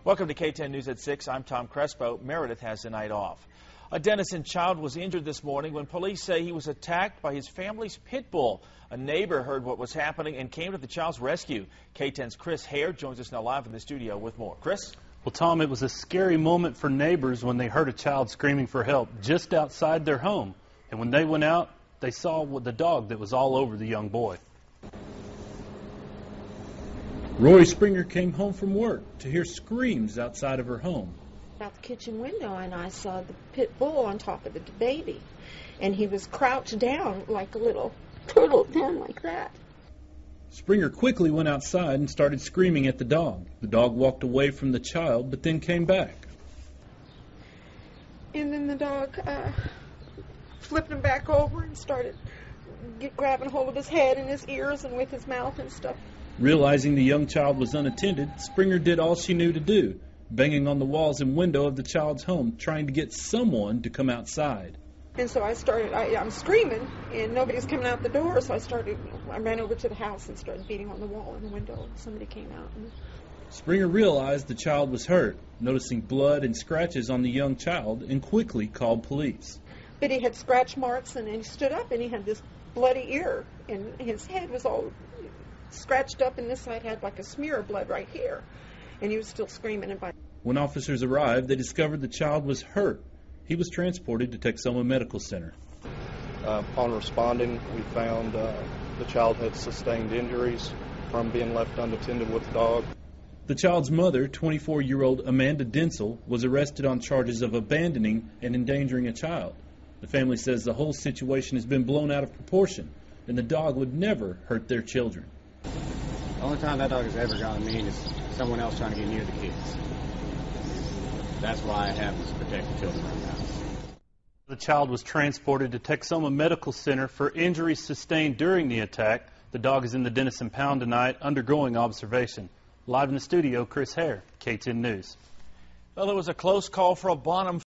Welcome to K10 News at 6. I'm Tom Crespo. Meredith has the night off. A Denison child was injured this morning when police say he was attacked by his family's pit bull. A neighbor heard what was happening and came to the child's rescue. K10's Chris Hare joins us now live in the studio with more. Chris? Well, Tom, it was a scary moment for neighbors when they heard a child screaming for help just outside their home. And when they went out, they saw the dog that was all over the young boy. Rory Springer came home from work to hear screams outside of her home. Out the kitchen window, and I saw the pit bull on top of the baby, and he was crouched down like a little turtle, down like that. Springer quickly went outside and started screaming at the dog. The dog walked away from the child, but then came back. And then the dog flipped him back over and started grabbing hold of his head and his ears and with his mouth and stuff. Realizing the young child was unattended, Springer did all she knew to do, banging on the walls and window of the child's home, trying to get someone to come outside. And so I'm screaming, and nobody's coming out the door, so I ran over to the house and started beating on the wall and the window, and somebody came out. Springer realized the child was hurt, noticing blood and scratches on the young child, and quickly called police. But he had scratch marks, and he stood up, and he had this bloody ear, and his head was all scratched up, and this side had like a smear of blood right here, and he was still screaming. And when officers arrived, they discovered the child was hurt. He was transported to Texoma Medical Center. Upon responding, we found the child had sustained injuries from being left unattended with the dog. The child's mother, 24-year-old Amanda Denison, was arrested on charges of abandoning and endangering a child. The family says the whole situation has been blown out of proportion, and the dog would never hurt their children. The only time that dog has ever gotten mean is someone else trying to get near the kids. That's why I have this protected children right now. The child was transported to Texoma Medical Center for injuries sustained during the attack. The dog is in the Denison pound tonight, undergoing observation. Live in the studio, Chris Hare, K10 News. Well, it was a close call for a Bonham